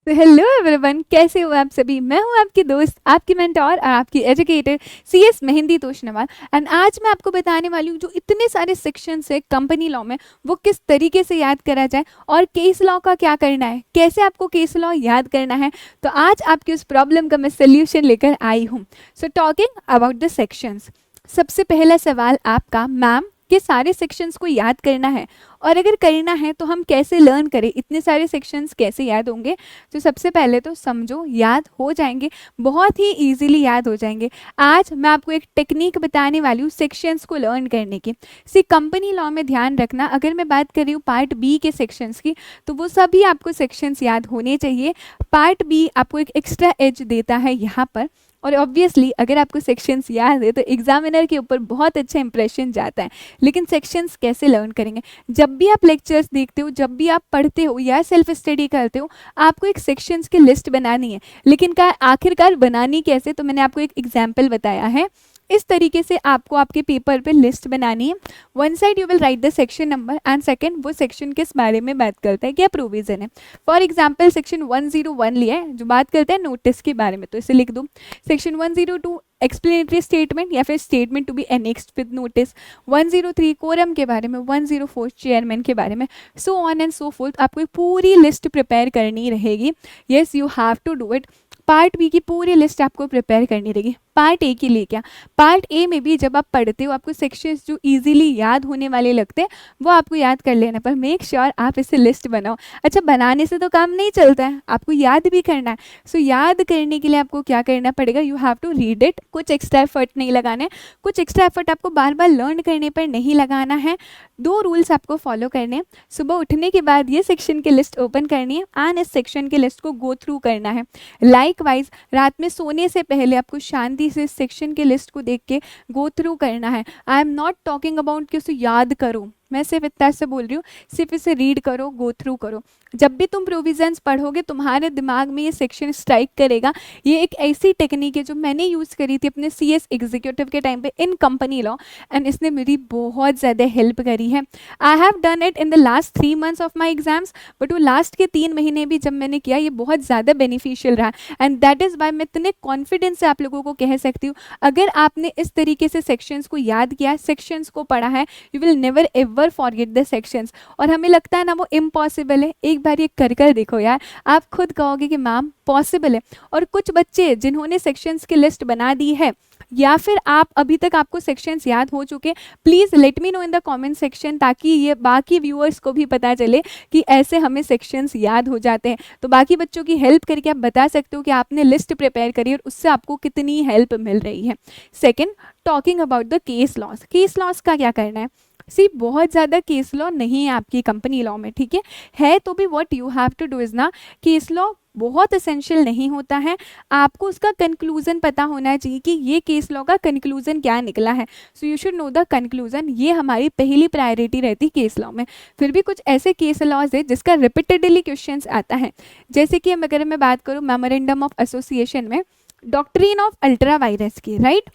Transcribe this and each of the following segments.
तो hello everyone, कैसे हो आप सभी। मैं हूं आपकी दोस्त, आपकी मेंटोर और आपकी एजुकेटर सीएस मेहंदी तोशनवाल। एंड आज मैं आपको बताने वाली हूँ जो इतने सारे सेक्शंस है कंपनी लॉ में, वो किस तरीके से याद करा जाए और केस लॉ का क्या करना है, कैसे आपको केस लॉ याद करना है। तो आज आपकी उस प्रॉब्लम का मैं सोल्यूशन लेकर आई हूँ। So talking about the sections, सबसे पहला सवाल आपका, मैम के सारे सेक्शंस को याद करना है और अगर करना है तो हम कैसे लर्न करें, इतने सारे सेक्शंस कैसे याद होंगे। तो सबसे पहले तो समझो, याद हो जाएंगे, बहुत ही इजीली याद हो जाएंगे। आज मैं आपको एक टेक्निक बताने वाली हूँ सेक्शंस को लर्न करने की। सी कंपनी लॉ में ध्यान रखना, अगर मैं बात कर रही हूँ पार्ट बी के सेक्शंस की, तो वो सभी आपको सेक्शंस याद होने चाहिए। पार्ट बी आपको एक एक्स्ट्रा एज देता है यहाँ पर, और ऑब्वियसली अगर आपको सेक्शंस याद है तो एग्जामिनर के ऊपर बहुत अच्छा इंप्रेशन जाता है। लेकिन सेक्शंस कैसे लर्न करेंगे, जब भी आप लेक्चर्स देखते हो, जब भी आप पढ़ते हो या सेल्फ स्टडी करते हो, आपको एक सेक्शंस की लिस्ट बनानी है। लेकिन आखिरकार बनानी कैसे, तो मैंने आपको एक एग्जाम्पल बताया है। इस तरीके से आपको आपके पेपर पे लिस्ट बनानी है। One side you will write the section number and second वो सेक्शन किस बारे में बात करता है, क्या प्रोविजन है। फॉर एग्जाम्पल सेक्शन 101 लिया है जो बात करते हैं नोटिस के बारे में, तो इसे लिख दूँ। सेक्शन 102 एक्सप्लेनेटरी स्टेटमेंट या फिर statement to be annexed with notice, 103 quorum के बारे में, 104 चेयरमैन के बारे में, so on and so forth. आपको पूरी लिस्ट प्रिपेयर करनी रहेगी। Yes, you have to do it. Part B की पूरी लिस्ट आपको प्रिपेयर करनी रहेगी। पार्ट ए के लिए क्या, पार्ट ए में भी जब आप पढ़ते हो आपको सेक्शंस जो इजीली याद होने वाले लगते हैं वो आपको याद कर लेना, पर मेक श्योर आप इसे लिस्ट बनाओ। अच्छा, बनाने से तो काम नहीं चलता है, आपको याद भी करना है। सो याद करने के लिए आपको क्या करना पड़ेगा, you have to read it. कुछ एक्स्ट्रा एफर्ट नहीं लगाना है, कुछ एक्स्ट्रा एफर्ट आपको बार बार लर्न करने पर नहीं लगाना है। दो रूल्स आपको फॉलो करने हैं। सुबह उठने के बाद ये सेक्शन की लिस्ट ओपन करनी है एंड इस सेक्शन की लिस्ट को गो थ्रू करना है। लाइकवाइज रात में सोने से पहले आपको शांति से इस सेक्शन के लिस्ट को देख के गो थ्रू करना है। I am not talking about कि उसे याद करो, मैं सिर्फ इतना से बोल रही हूँ, सिर्फ इसे रीड करो, गो थ्रू करो। जब भी तुम प्रोविजंस पढ़ोगे तुम्हारे दिमाग में ये सेक्शन स्ट्राइक करेगा। ये एक ऐसी टेक्निक है जो मैंने यूज़ करी थी अपने सीएस एग्जीक्यूटिव के टाइम पे इन कंपनी लॉ, एंड इसने मेरी बहुत ज़्यादा हेल्प करी है। I have done it in the last 3 months of my exams, but वो लास्ट के 3 महीने भी जब मैंने किया ये बहुत ज़्यादा बेनिफिशियल रहा। एंड दैट इज़ वाई मैं इतने कॉन्फिडेंस से आप लोगों को कह सकती हूँ, अगर आपने इस तरीके से सेक्शंस को याद किया, सेक्शंस को पढ़ा है, you will never ever forget the sections. और हमें लगता है ना वो इम्पॉसिबल है, एक बार ये कर कर देखो यार, आप खुद कहोगे कि मैम पॉसिबल है। और कुछ बच्चे जिन्होंने सेक्शंस की लिस्ट बना दी है या फिर आप अभी तक आपको सेक्शंस याद हो चुके, please let me no in the comment section, ताकि ये बाकी व्यूअर्स को भी पता चले कि ऐसे हमें सेक्शंस याद हो जाते हैं। तो बाकी बच्चों की हेल्प करके आप बता सकते हो कि आपने लिस्ट प्रिपेयर करी और उससे आपको कितनी हेल्प मिल रही है। Second, talking about the case laws. Case laws का क्या करना है, सी बहुत ज़्यादा केस लॉ नहीं है आपकी कंपनी लॉ में, ठीक है तो भी what you have to do is ना, केस लॉ बहुत असेंशियल नहीं होता है, आपको उसका कंक्लूजन पता होना चाहिए कि ये केस लॉ का कंक्लूजन क्या निकला है। So you should know the conclusion, ये हमारी पहली प्रायोरिटी रहती है केस लॉ में। फिर भी कुछ ऐसे केस लॉज है जिसका रिपीटेडली क्वेश्चंस आता है, जैसे कि अगर मैं बात करूँ मेमोरेंडम ऑफ एसोसिएशन में डॉक्ट्रिन ऑफ अल्ट्रा वायरस की, राइट,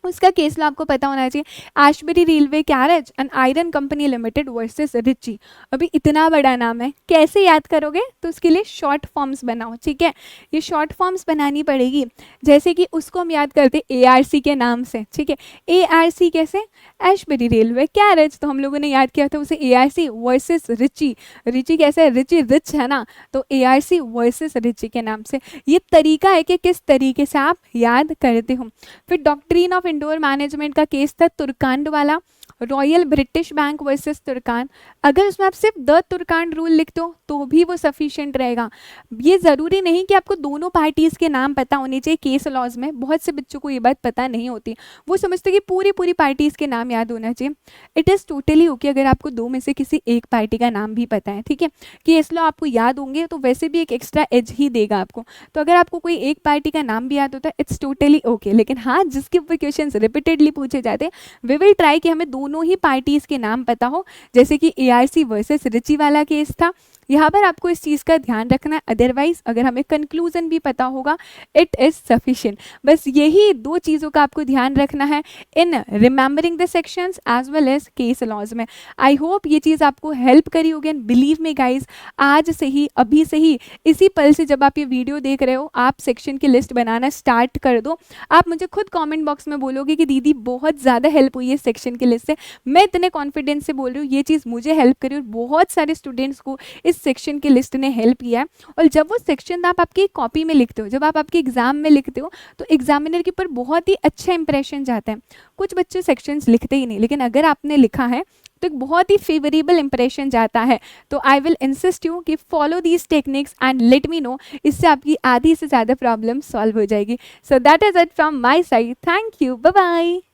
उसका केस लॉ आपको पता होना चाहिए। Ashbury Railway Carriage and Iron Company Limited versus Riche. अभी इतना बड़ा नाम है, कैसे याद करोगे, तो उसके लिए शॉर्ट फॉर्म्स बनाओ, ठीक है। ये शॉर्ट फॉर्म्स बनानी पड़ेगी, जैसे कि उसको हम याद करते एआरसी के नाम से, ठीक है। एआरसी कैसे, एशबरी रेलवे कैरेज, तो हम लोगों ने याद किया था उसे एआरसी वर्सेस रिची। रिची कैसे है, रिची रिच है ना, तो एआरसी वर्सेस रिची के नाम से। ये तरीका है कि किस तरीके से आप याद करते हो। फिर डॉक्ट्रिन ऑफ इंडोर मैनेजमेंट का केस था तुर्कांड वाला, royal British bank versus Turkan. अगर उसमें आप सिर्फ द तुर्कान रूल लिखते हो तो भी वो सफिशिएंट रहेगा। ये ज़रूरी नहीं कि आपको दोनों पार्टीज़ के नाम पता होने चाहिए केस लॉज में, बहुत से बच्चों को ये बात पता नहीं होती, वो समझते कि पूरी पार्टीज़ के नाम याद होना चाहिए। इट इज़ टोटली ओके अगर आपको दो में से किसी एक पार्टी का नाम भी पता है, ठीक है। केस लॉ आपको याद होंगे तो वैसे भी एक एक्स्ट्रा एज ही देगा आपको, तो अगर आपको कोई एक पार्टी का नाम भी याद होता है इट्स टोटली ओके। लेकिन हाँ, जिसके ऊपर क्वेश्चन रिपीटेडली पूछे जाते हैं वी विल ट्राई कि हमें दोनों ही पार्टीज़ के नाम पता हो, जैसे कि ARC वर्सेस रिची वाला केस था, यहाँ पर आपको इस चीज़ का ध्यान रखना है। अदरवाइज अगर हमें कंक्लूजन भी पता होगा, इट इज़ सफिशिएंट। बस यही दो चीज़ों का आपको ध्यान रखना है in remembering the sections as well as case laws में। आई होप ये चीज़ आपको हेल्प करी होगी एंड बिलीव मी गाइज, आज से ही, अभी से ही, इसी पल से जब आप ये वीडियो देख रहे हो, आप सेक्शन की लिस्ट बनाना स्टार्ट कर दो। आप मुझे खुद कमेंट बॉक्स में बोलोगे कि दीदी बहुत ज़्यादा हेल्प हुई है सेक्शन की लिस्ट से। मैं इतने कॉन्फिडेंस से बोल रही हूँ, ये चीज़ मुझे हेल्प करी और बहुत सारे स्टूडेंट्स को इस सेक्शन की लिस्ट ने हेल्प किया है। और जब वो सेक्शन आप आपकी कॉपी में लिखते हो, जब आप आपके एग्जाम में लिखते हो, तो एग्जामिनर के ऊपर बहुत ही अच्छा इंप्रेशन जाता है। कुछ बच्चे सेक्शंस लिखते ही नहीं, लेकिन अगर आपने लिखा है तो एक बहुत ही फेवरेबल इंप्रेशन जाता है। तो आई विल इंसिस्ट यू कि follow these techniques and let me know, इससे आपकी आधी से ज़्यादा प्रॉब्लम सॉल्व हो जाएगी। So that is it from my side. Thank you, bye bye.